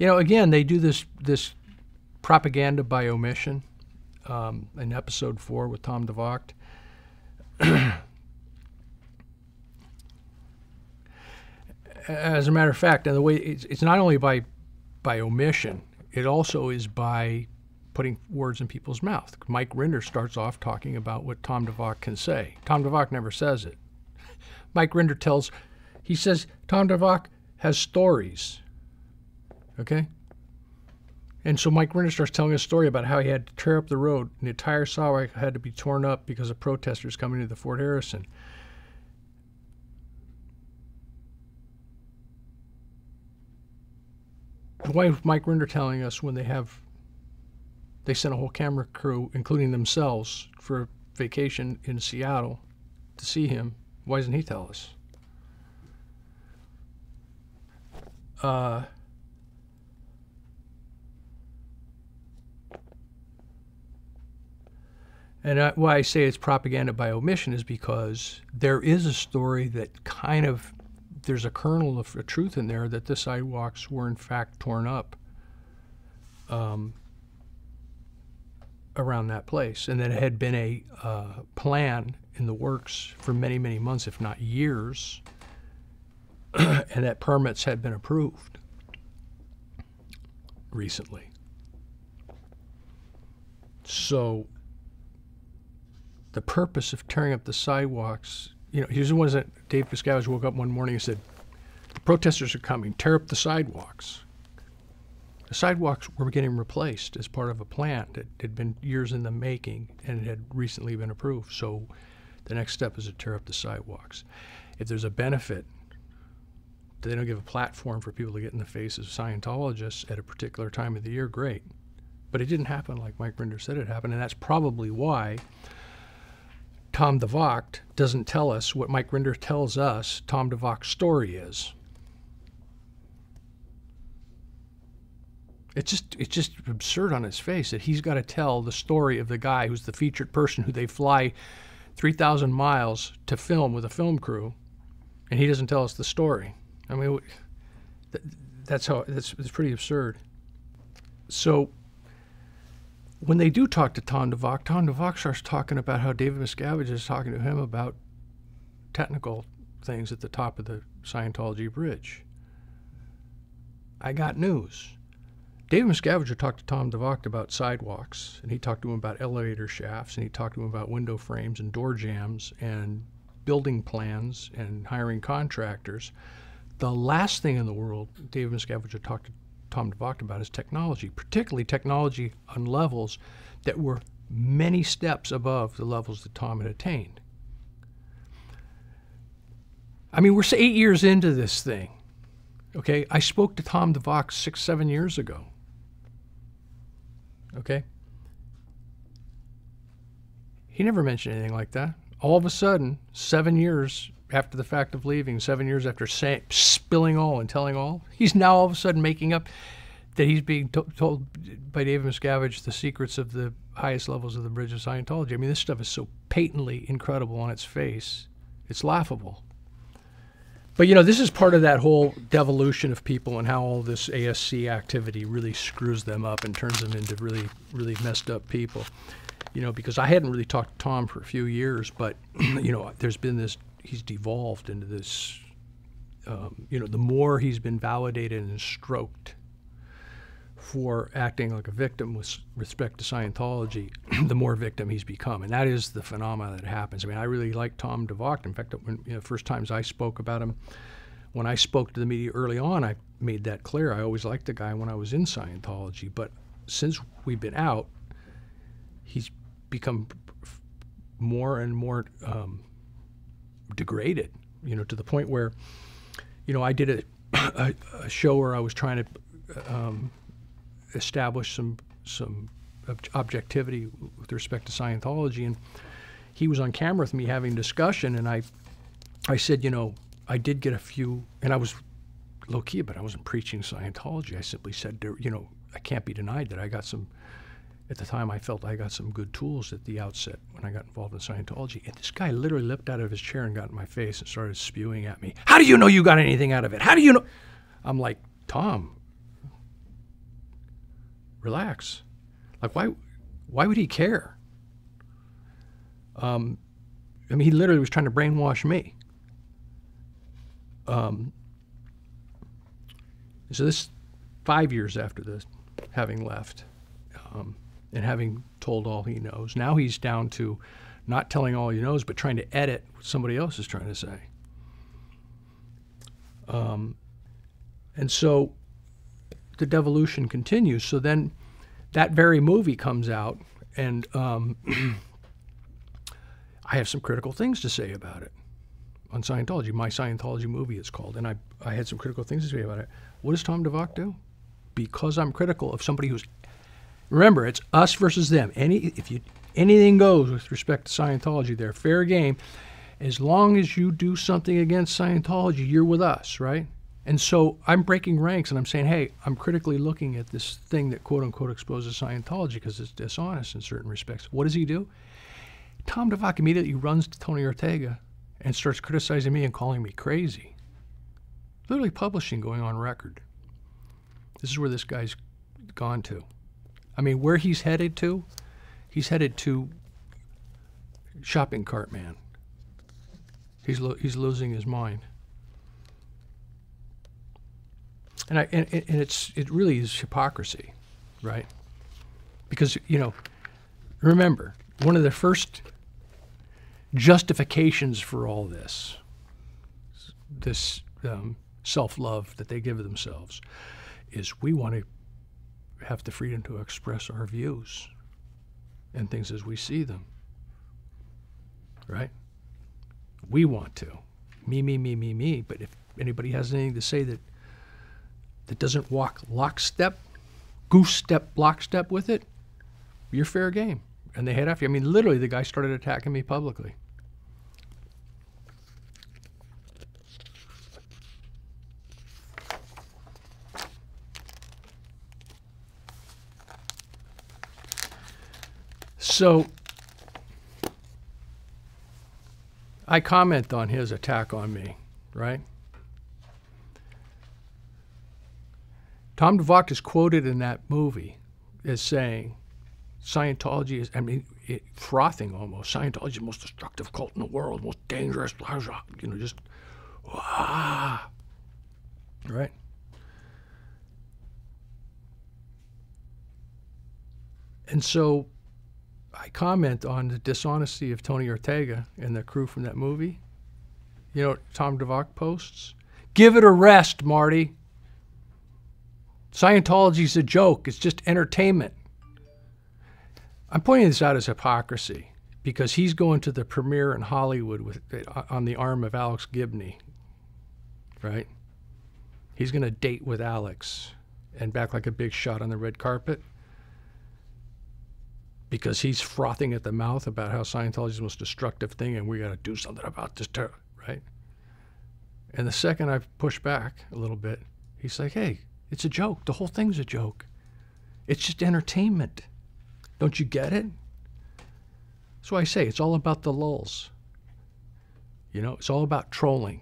again, they do this propaganda by omission in episode 4 with Tom Devocht. As a matter of fact, and the way it's not only by omission, it also is by putting words in people's mouth. Mike Rinder starts off talking about what Tom Devocht can say. Tom Devocht never says it. Mike Rinder says Tom Devocht has stories. Okay? And so Mike Rinder starts telling a story about how he had to tear up the road, and the entire sidewalk had to be torn up because of protesters coming to the Fort Harrison. Why is Mike Rinder telling us when they sent a whole camera crew, including themselves, for a vacation in Seattle to see him? Why doesn't he tell us? And why I say it's propaganda by omission is because there is a story that kind of, there's a kernel of a truth in there that the sidewalks were in fact torn up around that place, and that it had been a plan in the works for many, many months, if not years, and that permits had been approved recently. So the purpose of tearing up the sidewalks, here's the ones that Dave Miscavige woke up one morning and said, the protesters are coming, tear up the sidewalks. The sidewalks were getting replaced as part of a plan that had been years in the making and it had recently been approved. So the next step is to tear up the sidewalks. If there's a benefit, they don't give a platform for people to get in the face of Scientologists at a particular time of the year, great. But it didn't happen like Mike Rinder said it happened, and that's probably why Tom Devocht doesn't tell us what Mike Rinder tells us Tom Devocht's story is. It's just absurd on its face that he's got to tell the story of the guy who's the featured person who they fly 3,000 miles to film with a film crew, and he doesn't tell us the story. I mean, that's pretty absurd. So when they do talk to Tom Devocht starts talking about how David Miscavige is talking to him about technical things at the top of the Scientology bridge. I got news. David Miscavige talked to Tom Devocht about sidewalks, and he talked to him about elevator shafts, and he talked to him about window frames and door jambs and building plans and hiring contractors. The last thing in the world David Miscavige talked to Tom Devocht about is technology, particularly technology on levels that were many steps above the levels that Tom had attained. I mean, we're 8 years into this thing, okay? I spoke to Tom Devocht 6, 7 years ago, okay? He never mentioned anything like that. All of a sudden, 7 years after the fact of leaving, 7 years after spilling all and telling all, he's now all of a sudden making up that he's being told by David Miscavige the secrets of the highest levels of the bridge of Scientology. I mean, this stuff is so patently incredible on its face, it's laughable. But, this is part of that whole devolution of people and how all this ASC activity really screws them up and turns them into really, really messed up people. Because I hadn't really talked to Tom for a few years, but, there's been this, he's devolved into this, the more he's been validated and stroked for acting like a victim with respect to Scientology, the more victim he's become. And that is the phenomena that happens. I mean, I really like Tom Devocht. In fact, when first times I spoke about him, when I spoke to the media early on, I made that clear. I always liked the guy when I was in Scientology. But since we've been out, he's become more and more degraded, to the point where, I did a show where I was trying to establish some objectivity with respect to Scientology, and he was on camera with me having a discussion, and I said, I did get a few, and I was low-key, but I wasn't preaching Scientology. I simply said, I can't be denied that I got some, at the time I felt I got some good tools at the outset when I got involved in Scientology. And this guy literally leapt out of his chair and got in my face and started spewing at me. How do you know you got anything out of it? How do you know? I'm like, Tom, relax. Like, why would he care? I mean, he literally was trying to brainwash me. So this 5 years after this, having left, and having told all he knows, now he's down to not telling all he knows, but trying to edit what somebody else is trying to say. And so the devolution continues. So then that very movie comes out, and I have some critical things to say about it on Scientology. My Scientology movie is called, and I had some critical things to say about it. What does Tom Devocht do? Because I'm critical of somebody who's, remember, it's us versus them. Anything goes with respect to Scientology. They're fair game. As long as you do something against Scientology, you're with us, right? And so I'm breaking ranks, and I'm saying, hey, I'm critically looking at this thing that quote-unquote exposes Scientology because it's dishonest in certain respects. What does he do? Tom Devocht immediately runs to Tony Ortega and starts criticizing me and calling me crazy. Literally publishing, going on record. This is where this guy's gone to. I mean, where he's headed to shopping cart man. He's losing his mind. And it really is hypocrisy, right? Because, remember, one of the first justifications for all this self-love that they give themselves is we want to have the freedom to express our views and things as we see them, right? We want to. Me. But if anybody has anything to say that doesn't walk lockstep, lockstep with it, you're fair game. And they head after you. I mean, literally, the guy started attacking me publicly. So I comment on his attack on me, right? Tom Devocht is quoted in that movie as saying, Scientology is, frothing almost. Scientology is the most destructive cult in the world, most dangerous, just, right? And so I comment on the dishonesty of Tony Ortega and the crew from that movie. You know what Tom Devocht posts? Give it a rest, Marty. Scientology's a joke. It's just entertainment. I'm pointing this out as hypocrisy because he's going to the premiere in Hollywood on the arm of Alex Gibney, right? He's going to date with Alex and back like a big shot on the red carpet because he's frothing at the mouth about how Scientology is the most destructive thing and we got to do something about this, right? And the second I push back a little bit, he's like, hey, it's a joke. The whole thing's a joke. It's just entertainment. Don't you get it? That's why I say it's all about the lulz. It's all about trolling.